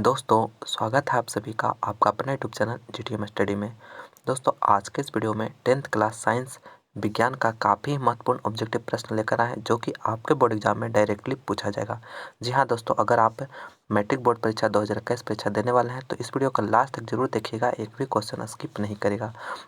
दोस्तों स्वागत है आप सभी का आपका अपना यूट्यूब चैनल GTM स्टडी में। दोस्तों आज के इस वीडियो में 10th क्लास साइंस विज्ञान का काफ़ी महत्वपूर्ण ऑब्जेक्टिव प्रश्न लेकर आए जो कि आपके बोर्ड एग्जाम में डायरेक्टली पूछा जाएगा। जी हाँ दोस्तों, अगर आप मैट्रिक बोर्ड परीक्षा 2021 परीक्षा देने वाले हैं तो इस वीडियो का लास्ट तक जरूर देखिएगा, एक भी क्वेश्चन स्किप नहीं करेगा।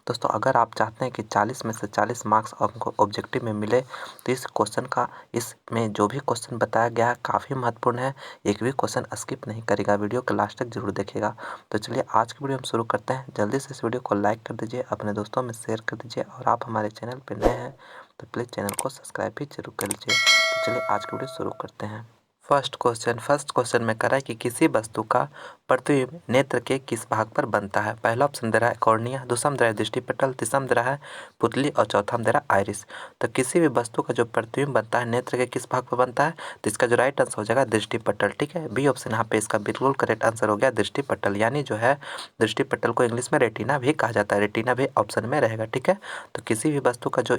दोस्तों अगर आप चाहते हैं कि 40 में से 40 मार्क्स आपको ऑब्जेक्टिव में मिले तो इस क्वेश्चन का इसमें जो भी क्वेश्चन बताया गया है काफ़ी महत्वपूर्ण है, एक भी क्वेश्चन स्किप नहीं करेगा, वीडियो के लास्ट तक जरूर देखिएगा। तो चलिए आज की वीडियो हम शुरू करते हैं। जल्दी से इस वीडियो को लाइक कर दीजिए, अपने दोस्तों में शेयर कर दीजिए और आप हमारे चैनल पर नए हैं तो प्लीज़ चैनल को सब्सक्राइब भी जरूर कर लीजिए। तो चलिए आज की वीडियो शुरू करते हैं। फर्स्ट क्वेश्चन में कह रहा है कि किसी वस्तु का प्रतिबिंब नेत्र के किस भाग पर बनता है। पहला ऑप्शन दे रहा है कॉर्निया, दूसरा में दे रहा है दृष्टिपटल, तीसरा में दे रहा है पुतली और चौथा में दे रहा है आइरिस। तो किसी भी वस्तु का जो प्रतिबिंब बनता है नेत्र के किस भाग पर बनता है तो इसका जो राइट आंसर हो जाएगा दृष्टिपटल। ठीक है, बी ऑप्शन यहाँ पे इसका बिल्कुल करेक्ट आंसर हो गया दृष्टिपटल, यानी जो है दृष्टिपटल को इंग्लिश में रेटिना भी कहा जाता है, रेटिना भी ऑप्शन में रहेगा। ठीक है, तो किसी भी वस्तु का जो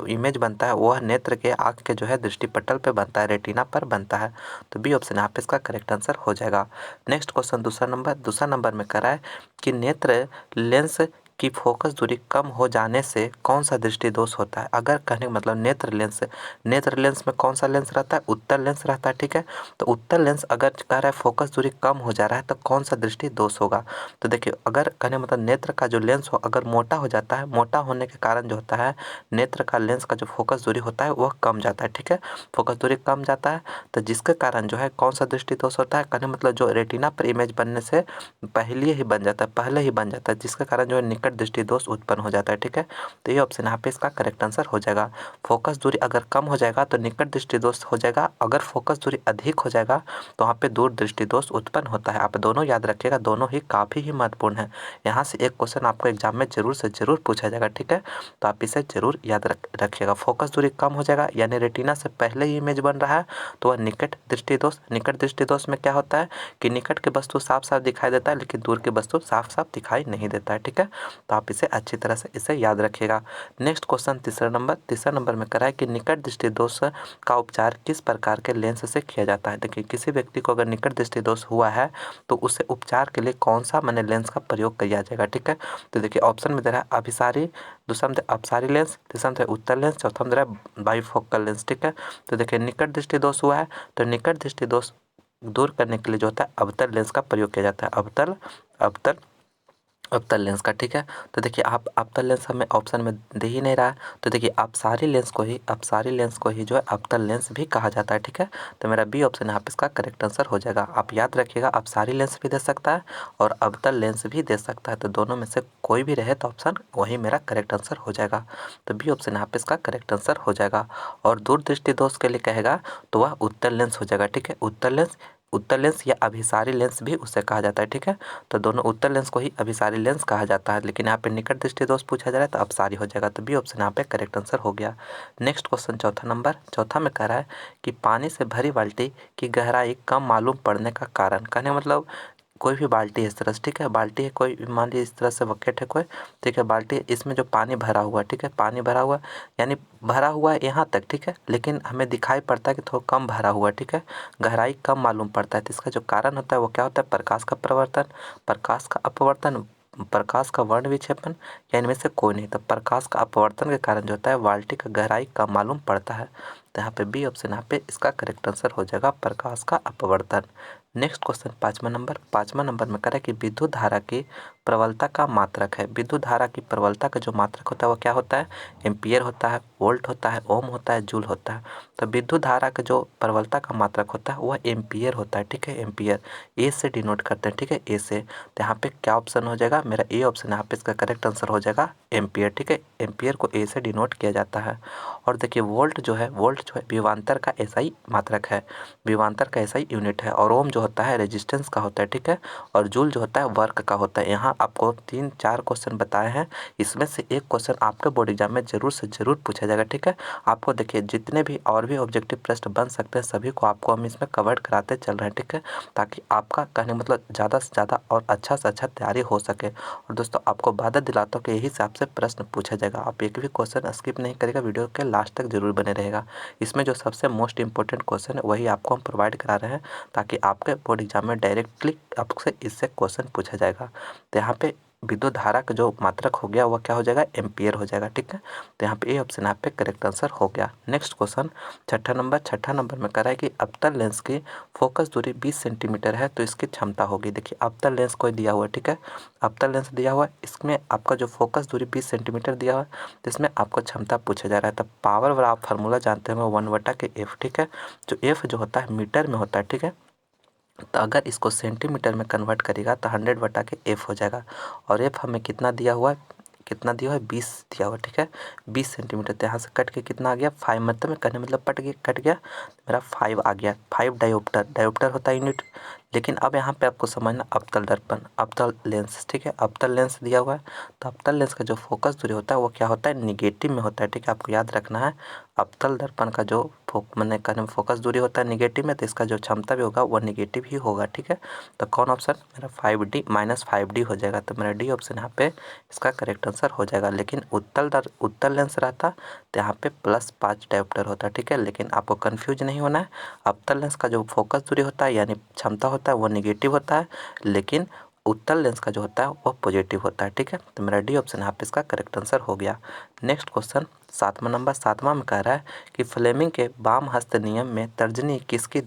इमेज बनता है वह नेत्र के आँख के जो है दृष्टिपटल पे बनता है, रेटिना पर बनता है। तो बी ऑप्शन यहाँ पे इसका करेक्ट आंसर हो जाएगा। नेक्स्ट क्वेश्चन दूसरा नंबर में कह रहा है कि नेत्र लेंस की फोकस दूरी कम हो जाने से कौन सा दृष्टि दोष होता है। अगर कहने का मतलब नेत्र लेंस में कौन सा लेंस रहता है, उत्तल लेंस रहता है। ठीक है, तो उत्तल लेंस अगर कह रहा है फोकस दूरी कम हो जा रहा है तो कौन सा दृष्टि दोष होगा। तो देखिए अगर कहने का मतलब नेत्र का जो लेंस हो अगर मोटा हो जाता है, मोटा होने के कारण जो होता है नेत्र का लेंस का जो फोकस दूरी होता है वह कम जाता है। ठीक है, फोकस दूरी कम जाता है तो जिसके कारण जो है कौन सा दृष्टि दोष होता है, कहने मतलब जो रेटिना पर इमेज बनने से पहले ही बन जाता है जिसके कारण जो है निकट दृष्टि दोष उत्पन्न हो जाता है। ठीक है, तो ये ऑप्शन यहाँ पे इसका करेक्ट आंसर हो जाएगा। फोकस दूरी अगर कम हो जाएगा तो निकट दृष्टि दोष हो जाएगा, अगर फोकस दूरी अधिक हो जाएगा तो वहाँ पे दूर दृष्टि दोष उत्पन्न होता है। आप दोनों याद रखिएगा, दोनों ही काफ़ी ही महत्वपूर्ण है। यहाँ से एक क्वेश्चन आपको एग्जाम में जरूर से जरूर पूछा जाएगा। ठीक है, तो आप इसे जरूर याद रखिएगा। फोकस दूरी कम हो जाएगा यानी रेटिना से पहले ही इमेज बन रहा है तो वह निकट दृष्टि दोष में क्या होता है कि निकट के वस्तु साफ साफ दिखाई देता है लेकिन दूर के वस्तु साफ साफ दिखाई नहीं देता है। ठीक है, तो आप इसे अच्छी तरह से इसे याद रखिएगा। नेक्स्ट क्वेश्चन तीसरा नंबर में करा है कि निकट दृष्टि दोष का उपचार किस प्रकार के लेंस से किया जाता है। देखिए किसी व्यक्ति को अगर निकट दृष्टि दोष हुआ है तो उसे उपचार के लिए कौन सा लेंस का प्रयोग किया जाएगा। ठीक है, तो देखिए ऑप्शन में दे रहा है अभिसारी, दूसरा में अपसारी लेंस, तीसरा में उत्तल लेंस, चौथा में दे रहा है बाइफोकल लेंस। ठीक है, तो देखिए निकट दृष्टि दोष हुआ है तो निकट दृष्टि दोष दूर करने के लिए जो होता है अवतल लेंस का प्रयोग किया जाता है, अवतल लेंस का। ठीक है, तो देखिए आप अवतल लेंस हमें ऑप्शन में दे ही नहीं रहा है तो देखिए अपसारी लेंस को ही जो है अवतल लेंस भी कहा जाता है। ठीक है, तो मेरा बी ऑप्शन यहाँ पे इसका करेक्ट आंसर हो जाएगा। आप याद रखिएगा अपसारी लेंस भी दे सकता है और अवतल लेंस भी दे सकता है, तो दोनों में से कोई भी रहे तो ऑप्शन वही मेरा करेक्ट आंसर हो जाएगा। तो बी ऑप्शन यहाँ पे इसका करेक्ट आंसर हो जाएगा। और दूरदृष्टि दोष के लिए कहेगा तो वह उत्तल लेंस हो जाएगा। ठीक है, उत्तल लेंस या अभिसारी लेंस भी उसे कहा जाता है। ठीक है, तो दोनों उत्तल लेंस को ही अभिसारी लेंस कहा जाता है, लेकिन यहाँ पे निकट दृष्टि दोष पूछा जा रहा है तो अपसारी हो जाएगा। तो बी ऑप्शन यहाँ पे करेक्ट आंसर हो गया। नेक्स्ट क्वेश्चन चौथा में कह रहा है कि पानी से भरी बाल्टी की गहराई कम मालूम पड़ने का कारण। कहने मतलब कोई भी बाल्टी है इस तरह से, ठीक है, बाल्टी है कोई, मान लीजिए इस तरह से बकेट है कोई, ठीक है, बाल्टी इसमें जो पानी भरा हुआ, ठीक है, पानी भरा हुआ यानी भरा हुआ है यहाँ तक, ठीक है, लेकिन हमें दिखाई पड़ता है कि थोड़ा कम भरा हुआ, ठीक है, गहराई कम मालूम पड़ता है। तो इसका जो कारण होता है वो क्या होता है, प्रकाश का प्रवर्तन, प्रकाश का अपवर्तन, प्रकाश का वर्ण विक्षेपण या इनमें से कोई नहीं। तो प्रकाश का अपवर्तन के कारण जो होता है बाल्टी का गहराई कम मालूम पड़ता है। तो यहाँ पे बी ऑप्शन यहाँ पे इसका करेक्ट आंसर हो जाएगा प्रकाश का अपवर्तन। नेक्स्ट क्वेश्चन पाँचवा नंबर में करें कि विद्युत धारा की प्रबलता का मात्रक है। विद्युत धारा की प्रबलता का जो मात्रक होता है वो क्या होता है, एम्पियर होता है, वोल्ट होता है, ओम होता है, जूल होता है। तो विद्युत धारा का जो प्रबलता का मात्रक होता है वह एम्पियर होता है। ठीक है, एम्पियर ए से डिनोट करते हैं। ठीक है, ए से, तो यहाँ पे क्या ऑप्शन हो जाएगा, मेरा ए ऑप्शन यहाँ पे इसका करेक्ट आंसर हो जाएगा एम्पियर। ठीक है, एम्पियर को ए से डिनोट किया जाता है। और देखिए वोल्ट जो है विभवांतर का एसआई मात्रक है, विभवांतर का एसआई यूनिट है। और ओम जो होता है रेजिस्टेंस का होता है। ठीक है, और जूल जो होता है वर्क का होता है। यहाँ आपको 3-4 क्वेश्चन बताए हैं, इसमें से एक क्वेश्चन आपके बोर्ड एग्जाम में जरूर से जरूर पूछा जाएगा। ठीक है, आपको देखिए जितने भी और भी ऑब्जेक्टिव प्रश्न बन सकते हैं सभी को आपको हम इसमें कवर कराते चल रहे हैं। ठीक है, ताकि आपका कहने मतलब ज़्यादा से ज़्यादा और अच्छा से अच्छा तैयारी हो सके। और दोस्तों आपको वादा दिलाता हूँ कि यही से आप आपसे प्रश्न पूछा जाएगा। आप एक भी क्वेश्चन स्किप नहीं करेगा, वीडियो के लास्ट तक जरूर बने रहेगा। इसमें जो सबसे मोस्ट इंपॉर्टेंट क्वेश्चन है वही आपको हम प्रोवाइड करा रहे हैं, ताकि आपके बोर्ड एग्जाम में डायरेक्टली आपसे इससे क्वेश्चन पूछा जाएगा। तो यहाँ पे विद्युत धारा का जो मात्रक हो गया वह क्या हो जाएगा, एम्पियर हो जाएगा। ठीक है, तो यहाँ पे ए ऑप्शन यहाँ पे करेक्ट आंसर हो गया। नेक्स्ट क्वेश्चन छठा नंबर में कह रहा है कि अवतल लेंस की फोकस दूरी 20 सेंटीमीटर है तो इसकी क्षमता होगी। देखिए अवतल लेंस कोई दिया हुआ है, ठीक है, अवतल लेंस दिया हुआ है, इसमें आपका जो फोकस दूरी 20 सेंटीमीटर दिया हुआ है, तो इसमें आपको क्षमता पूछा जा रहा है। तो पावर वाला आप फार्मूला जानते हैं 1/f, ठीक है, जो एफ जो होता है मीटर में होता है। ठीक है, तो अगर इसको सेंटीमीटर में कन्वर्ट करेगा तो 100/f हो जाएगा। और एफ हमें कितना दिया हुआ है, 20 दिया हुआ। ठीक है, 20 सेंटीमीटर। तो यहाँ से कट के कितना आ गया, 5, मतलब कहने मतलब कट गया मेरा 5 आ गया। 5 डायोप्टर होता है यूनिट। लेकिन अब यहाँ पे आपको समझना अवतल दर्पण, अवतल लेंस। ठीक है, अवतल लेंस दिया हुआ है, तो अवतल लेंस का जो फोकस दूरी होता है वो क्या होता है, निगेटिव में होता है। ठीक है, आपको याद रखना है अवतल दर्पण का जो मैंने कहने फोकस दूरी होता है निगेटिव में, तो इसका जो क्षमता भी होगा वो निगेटिव ही होगा। ठीक है, तो कौन ऑप्शन मेरा 5D -5D हो जाएगा। तो मेरा डी ऑप्शन यहाँ पे इसका करेक्ट आंसर हो जाएगा। लेकिन उत्तल लेंस रहता तो यहाँ पे +5 डायोप्टर होता। ठीक है, लेकिन आपको कन्फ्यूज नहीं होना है। अवतल लेंस का जो फोकस दूरी होता है यानी क्षमता होता है वो निगेटिव होता है, लेकिन उत्तल लेंस का जो होता है वो पॉजिटिव होता है। ठीक है, तो मेरा डी ऑप्शन यहाँ पे इसका करेक्ट आंसर हो गया। नेक्स्ट क्वेश्चन 7वां में कह रहा है कि फ्लेमिंग के वाम हस्त नियम में तर्जनी किसकी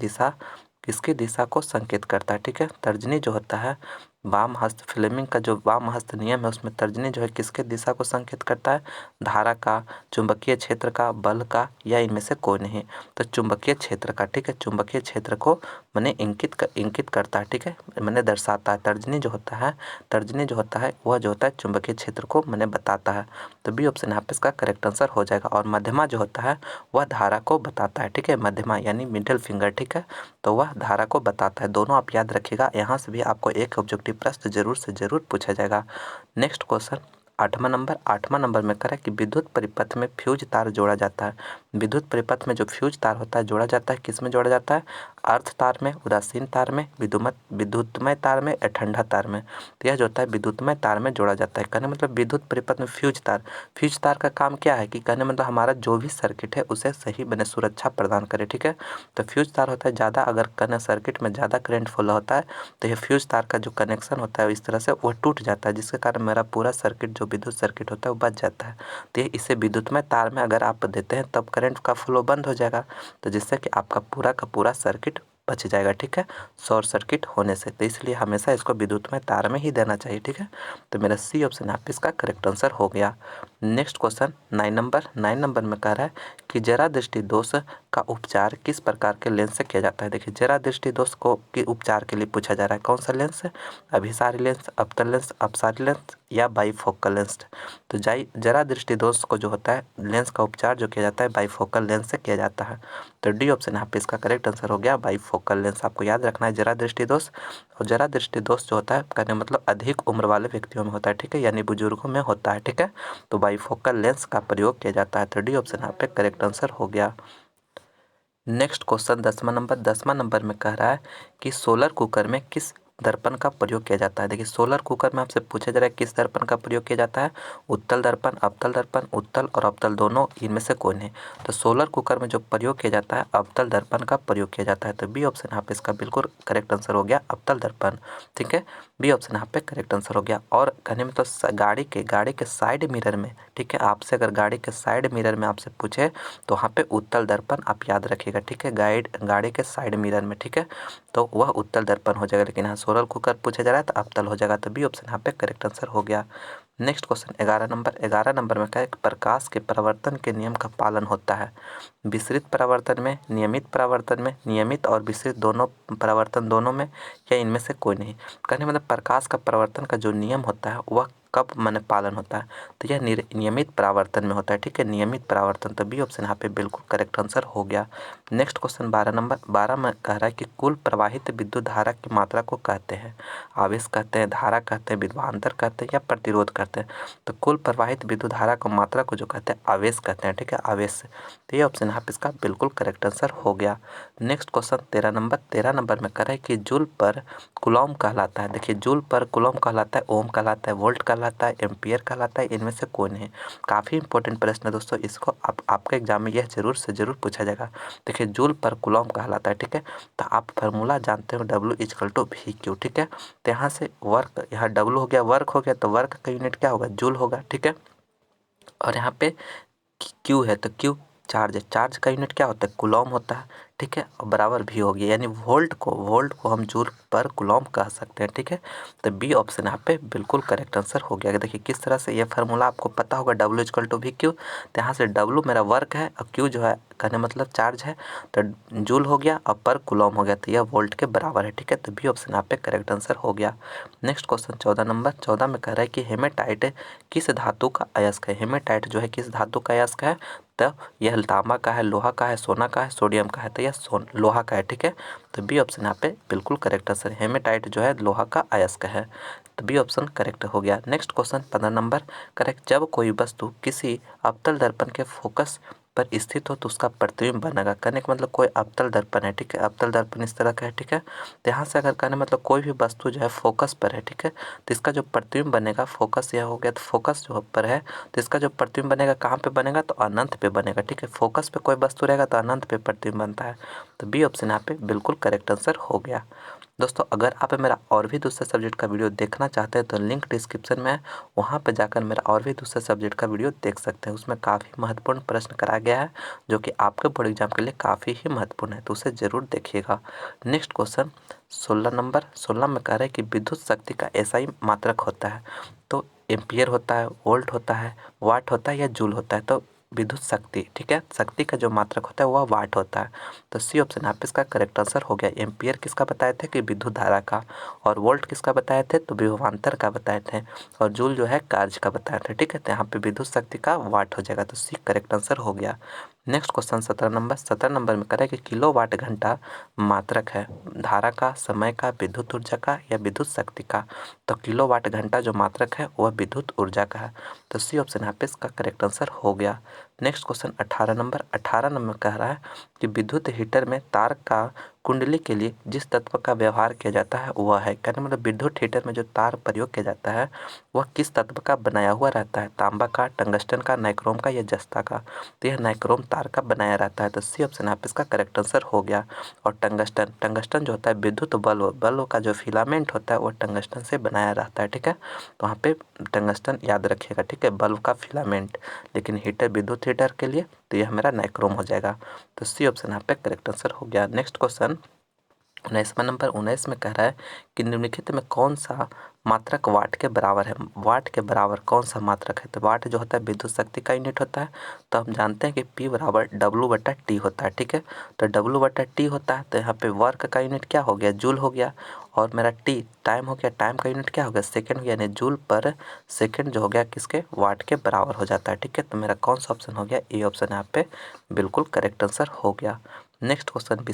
दिशा को संकेत करता है। ठीक है, तर्जनी जो होता है वाम हस्त, फ्लेमिंग का जो वाम हस्त नियम है उसमें तर्जनी जो है किसके दिशा को संकेत करता है, धारा का, चुंबकीय क्षेत्र का, बल का, या इनमें से कोई नहीं। तो चुंबकीय क्षेत्र का। ठीक है, चुंबकीय क्षेत्र को मैंने इंकित करता है। ठीक है, मैंने दर्शाता है। तर्जनी जो होता है वह जो होता है चुंबकीय क्षेत्र को मैंने बताता है। तो बी ऑप्शन यहाँ पे इसका करेक्ट आंसर हो जाएगा। और मध्यमा जो होता है वह धारा को बताता है। ठीक है, मध्यमा यानी मिडिल फिंगर। ठीक है, तो वह धारा को बताता है। दोनों आप याद रखिएगा, यहाँ से भी आपको एक ऑब्जेक्टिव प्रश्न जरूर से जरूर पूछा जाएगा। नेक्स्ट क्वेश्चन 8वां नंबर में कह रहा है कि विद्युत परिपथ में फ्यूज तार जोड़ा जाता है। विद्युत परिपथ में जो फ्यूज तार होता है जोड़ा जाता है, किस में जोड़ा जाता है, अर्थ तार में, उदासीन तार में, विद्युतमय तार में या ठंडा तार में। तो यह जो होता है विद्युतमय तार में जोड़ा जाता है। कहने मतलब विद्युत परिपथ में फ्यूज तार का काम क्या है कि कहने मतलब हमारा जो भी सर्किट है उसे सही बने सुरक्षा प्रदान करे। ठीक है, तो फ्यूज तार होता है ज़्यादा, अगर कहने सर्किट में ज़्यादा करंट फ्लो होता है तो यह फ्यूज तार का जो कनेक्शन होता है इस तरह से वह टूट जाता है, जिसके कारण मेरा पूरा सर्किट जो विद्युत सर्किट होता है वो बच जाता है। तो इसे विद्युतमय तार में अगर आप देते हैं तब करंट का फ्लो बंद हो जाएगा, तो जिससे कि आपका पूरा का पूरा सर्किट बच जाएगा। ठीक है, शॉर्ट सर्किट होने से। तो इसलिए हमेशा इसको विद्युतमय तार में ही देना चाहिए। ठीक है, तो मेरा सी ऑप्शन यहाँ पे इसका करेक्ट आंसर हो गया। नेक्स्ट क्वेश्चन 9 नंबर में कह रहा है कि जरा दृष्टि दोष का उपचार किस प्रकार के लेंस से किया जाता है। देखिए जरा दृष्टि दोष को के उपचार के लिए पूछा जा रहा है। कौन सा लेंस है, अभिसारी लेंस, अवतल लेंस, अपसारी लेंस या बाईफोकल लेंस। तो जरा दृष्टि दोष को जो होता है लेंस का उपचार जो किया जाता है बाईफोकल लेंस से किया जाता है। तो डी ऑप्शन यहाँ पे इसका करेक्ट आंसर हो गया, बाईफोकल लेंस। आपको याद रखना है जरा दृष्टि दोष। और जरा दृष्टि दोष जो होता है कहने मतलब अधिक उम्र वाले व्यक्तियों में होता है। ठीक है, यानी बुजुर्गों में होता है। ठीक है, तो बाईफोकल लेंस का प्रयोग किया जाता है। तो डी ऑप्शन यहाँ पे करेक्ट आंसर हो गया। नेक्स्ट क्वेश्चन 10वां नंबर में कह रहा है कि सोलर कुकर में किस दर्पण का प्रयोग किया जाता है। देखिए सोलर कुकर में आपसे पूछा जा रहा है किस दर्पण का प्रयोग किया जाता है, उत्तल दर्पण, अवतल दर्पण, उत्तल और अवतल दोनों, इनमें से कोई नहीं। तो सोलर कुकर में जो प्रयोग किया जाता है अवतल दर्पण का प्रयोग किया जाता है। तो बी ऑप्शन यहाँ पे इसका बिल्कुल करेक्ट आंसर हो गया, अवतल दर्पण। ठीक है, बी ऑप्शन यहाँ पे करेक्ट आंसर हो गया। और कहने में तो गाड़ी के साइड मिरर में, ठीक है, आपसे अगर गाड़ी के साइड मिरर में आपसे पूछे तो वहाँ पे उत्तल दर्पण आप याद रखिएगा। ठीक है, गाड़ी के साइड मिरर में, ठीक है, तो वह उत्तल दर्पण हो जाएगा। लेकिन यहाँ सोलर कुकर पूछा जा रहा है तो अवतल हो जाएगा। तो बी ऑप्शन यहाँ पे करेक्ट आंसर हो गया। नेक्स्ट क्वेश्चन 11 नंबर में क्या है, प्रकाश के परावर्तन के नियम का पालन होता है विसरित परावर्तन में, नियमित परावर्तन में, नियमित और विसरित दोनों परावर्तन दोनों में, या इनमें से कोई नहीं। कहने मतलब प्रकाश का परावर्तन का जो नियम होता है वह कब माने पालन होता है, तो यह नियमित परावर्तन में होता है। ठीक है, नियमित परावर्तन। तो बी ऑप्शन यहाँ पे बिल्कुल करेक्ट आंसर हो गया। नेक्स्ट क्वेश्चन 12 में कह रहा है कि कुल प्रवाहित विद्युत धारा की मात्रा को कहते हैं आवेश कहते हैं, धारा कहते हैं, विभवांतर कहते हैं या प्रतिरोध कहते हैं। करते हैं। तो कुल प्रवाहित विद्युत धारा को मात्रा को जो कहते हैं आवेश कहते हैं, ठीक है, आवेश से। तो ये ऑप्शन यहाँ पे इसका बिल्कुल करेक्ट आंसर हो गया। नेक्स्ट क्वेश्चन 13 नंबर में कर है कि जूल पर कूलॉम कहलाता है। देखिए जूल पर कूलॉम कहलाता है, ओम कहलाता है, वोल्ट कहलाता है, एम्पियर कहलाता है, इनमें से कोई नहीं। काफ़ी इंपॉर्टेंट प्रश्न है दोस्तों, इसको आपके एग्जाम में यह जरूर से जरूर पूछा जाएगा। देखिए जूल पर कूलॉम कहलाता है, ठीक है। तो आप फार्मूला जानते हो W=VQ, ठीक है। तो यहाँ से वर्क, यहाँ W हो गया, वर्क हो गया, तो वर्क का यूनिट क्या होगा, जूल होगा, ठीक है। और यहाँ पे क्यू है तो क्यू चार्ज है, चार्ज का यूनिट क्या होता है, कूलॉम होता है, ठीक है। और बराबर भी हो गया, यानी वोल्ट को हम जूल पर कूलॉम कह सकते हैं, ठीक है। तो बी ऑप्शन यहाँ पे बिल्कुल करेक्ट आंसर हो गया। देखिए किस तरह से ये फार्मूला आपको पता होगा, W=VQ। तो यहाँ से W मेरा वर्क है और Q जो है कहने मतलब चार्ज है, तो जूल हो गया और पर कूलॉम हो गया, तो यह वोल्ट के बराबर है, ठीक है। तो बी ऑप्शन यहाँ पे करेक्ट आंसर हो गया। नेक्स्ट क्वेश्चन 14 नंबर 14 में कह रहा है कि हेमेटाइट किस धातु का अयस्क है। हेमेटाइट जो है किस धातु का अयस्क है, तो यह तांबा का है, लोहा का है, सोना का है, सोडियम का है, तो यह लोहा का है, ठीक है। तो बी ऑप्शन यहाँ पे बिल्कुल करेक्ट आंसर है, हेमेटाइट जो है लोहा का अयस्क है। तो बी ऑप्शन करेक्ट हो गया। नेक्स्ट क्वेश्चन 15 नंबर करेक्ट, जब कोई वस्तु किसी अवतल दर्पण के फोकस पर स्थित हो तो उसका प्रतिबिंब बनेगा। कहने का मतलब कोई अवतल दर्पण है, ठीक है, अवतल दर्पण इस तरह का है, ठीक है। तो यहाँ से अगर कहने मतलब कोई भी वस्तु जो है फोकस पर है, ठीक है, तो इसका जो प्रतिबिंब बनेगा, फोकस यह हो गया, तो फोकस जो पर है तो इसका जो प्रतिबिंब बनेगा कहाँ पे बनेगा, तो अनंत पे बनेगा, ठीक है। फोकस पे कोई वस्तु रहेगा तो अनंत पे प्रतिबिंब बनता है। तो बी ऑप्शन यहाँ पे बिल्कुल करेक्ट आंसर हो गया। दोस्तों अगर आप मेरा और भी दूसरे सब्जेक्ट का वीडियो देखना चाहते हैं तो लिंक डिस्क्रिप्शन में है, वहाँ पर जाकर मेरा और भी दूसरे सब्जेक्ट का वीडियो देख सकते हैं। उसमें काफ़ी महत्वपूर्ण प्रश्न कराया गया है जो कि आपके बोर्ड एग्जाम के लिए काफ़ी ही महत्वपूर्ण है, तो उसे ज़रूर देखिएगा। नेक्स्ट क्वेश्चन 16 में कह रहे हैं कि विद्युत शक्ति का ऐसा ही मात्रक होता है, तो एम्पियर होता है, वोल्ट होता है, वाट होता है या जूल होता है। तो विद्युत शक्ति, ठीक है, शक्ति का जो मात्रक होता है वह वाट होता है। तो सी ऑप्शन आप इसका करेक्ट आंसर हो गया। एम्पियर किसका बताए थे कि विद्युत धारा का, और वोल्ट किसका बताए थे तो विभवांतर का बताए थे, और जूल जो है कार्य का बताए थे, ठीक है। तो यहाँ पे विद्युत शक्ति का वाट हो जाएगा, तो सी करेक्ट आंसर हो गया। नेक्स्ट क्वेश्चन 17 नंबर में करें कि किलोवाट घंटा मात्रक है धारा का, समय का, विद्युत ऊर्जा का या विद्युत शक्ति का। तो किलोवाट घंटा जो मात्रक है वह विद्युत ऊर्जा का है। तो सी ऑप्शन यहाँ पे इसका करेक्ट आंसर हो गया। नेक्स्ट क्वेश्चन 18 नंबर कह रहा है कि विद्युत हीटर में तार का कुंडली के लिए जिस तत्व का व्यवहार किया जाता है वह है, कहने मतलब विद्युत हीटर में जो तार प्रयोग किया जाता है वह किस तत्व का बनाया हुआ रहता है, तांबा का, टंगस्टन का, नाइक्रोम का या जस्ता का। तो यह नाइक्रोम तार का बनाया रहता है। तो सी ऑप्शन यहाँ पे इसका करेक्ट आंसर हो गया। और टंगस्टन जो होता है विद्युत बल्ब का जो फिलामेंट होता है वह टंगस्टन से बनाया रहता है, ठीक है। तो वहाँ पे टंगस्टन याद रखिएगा, ठीक है, बल्ब का फिलामेंट। लेकिन हीटर विद्युत हीटर के लिए तो यह मेरा नाइक्रोम हो जाएगा। तो सी ऑप्शन यहाँ पे करेक्ट आंसर हो गया। नेक्स्ट क्वेश्चन 19 में कह रहा है कि निम्नलिखित में कौन सा मात्रक वाट के बराबर है। वाट के बराबर कौन सा मात्रक है, तो वाट जो होता है विद्युत शक्ति का यूनिट होता है। तो हम जानते हैं कि P बराबर W/T होता है, ठीक है। तो W/T होता है, तो यहाँ पे वर्क का यूनिट क्या हो गया, जूल हो गया। और मेरा T टाइम हो गया, टाइम का यूनिट क्या हो गया, सेकेंड हो गया, यानी जूल पर सेकेंड जो हो गया किसके, वाट के बराबर हो जाता है, ठीक है। तो मेरा कौन सा ऑप्शन हो गया, ए ऑप्शन यहाँ पे बिल्कुल करेक्ट आंसर हो गया। नेक्स्ट क्वेश्चन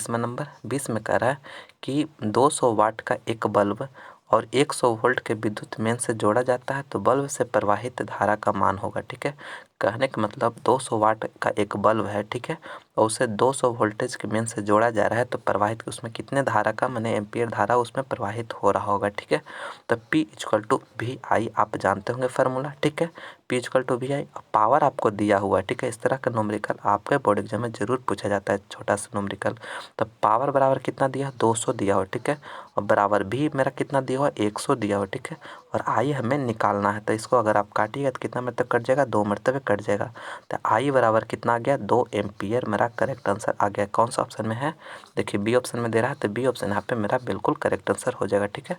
20 में कह रहा है कि 200 वाट का एक बल्ब और 100 वोल्ट के विद्युत मेन से जोड़ा जाता है तो बल्ब से प्रवाहित धारा का मान होगा, ठीक है। कहने का मतलब 200 वाट का एक बल्ब है, ठीक है, और उसे 200 वोल्टेज के मेन से जोड़ा जा रहा है तो प्रवाहित उसमें कितने धारा का माने एम्पियर धारा उसमें प्रवाहित हो रहा होगा, ठीक है। तो P=VI आप जानते होंगे फार्मूला, ठीक है। P=VI, पावर आपको दिया हुआ है, ठीक है। इस तरह का न्यूमेरिकल आपके बोर्ड एग्जाम में जरूर पूछा जाता है, छोटा सा न्यूमेरिकल। तो पावर बराबर कितना दिया, 200 दिया हो, ठीक है। और बराबर भी मेरा कितना दिया हुआ, 100 दिया हुआ, ठीक है। और आई हमें निकालना है, तो इसको अगर आप काटिएगा तो कितना मरतब कट जाएगा, 2 मरतबे कट जाएगा। तो आई बराबर कितना आ गया, 2 एम्पियर मेरा करेक्ट आंसर आ गया। कौन सा ऑप्शन में है, देखिए बी ऑप्शन में दे रहा है, तो बी ऑप्शन यहाँ पे मेरा बिल्कुल करेक्ट आंसर हो जाएगा, ठीक है।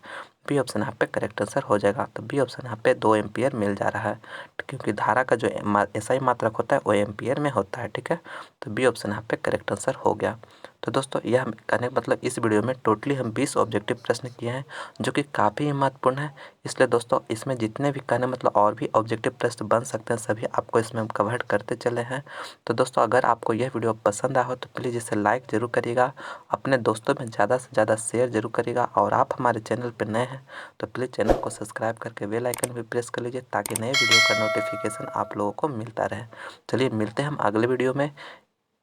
बी ऑप्शन यहाँ पे करेक्ट आंसर हो जाएगा। तो बी ऑप्शन यहाँ पे 2 एम्पियर मिल जा रहा है, क्योंकि धारा का जो ऐसा ही मात्रक होता है वो एम्पियर में होता है, ठीक है। तो बी ऑप्शन यहाँ पे करेक्ट आंसर हो गया। तो दोस्तों यह कहने का मतलब इस वीडियो में टोटली हम 20 ऑब्जेक्टिव प्रश्न किए हैं जो कि काफ़ी महत्वपूर्ण है, इसलिए इसलिए दोस्तों इसमें जितने भी कहने मतलब और भी ऑब्जेक्टिव प्रश्न बन सकते हैं सभी आपको इसमें हम कवर करते चले हैं। तो दोस्तों अगर आपको यह वीडियो पसंद आया हो तो प्लीज़ इसे लाइक ज़रूर करिएगा, अपने दोस्तों में ज़्यादा से ज़्यादा शेयर जरूर करिएगा, और आप हमारे चैनल पर नए हैं तो प्लीज़ चैनल को सब्सक्राइब करके बेल आइकन भी प्रेस कर लीजिए ताकि नए वीडियो का नोटिफिकेशन आप लोगों को मिलता रहे। चलिए मिलते हैं हम अगले वीडियो में।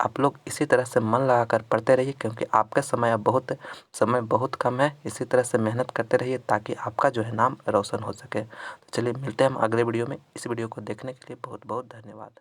आप लोग इसी तरह से मन लगाकर पढ़ते रहिए क्योंकि आपका समय बहुत कम है। इसी तरह से मेहनत करते रहिए ताकि आपका जो है नाम रोशन हो सके। तो चलिए मिलते हैं हम अगले वीडियो में। इस वीडियो को देखने के लिए बहुत बहुत धन्यवाद।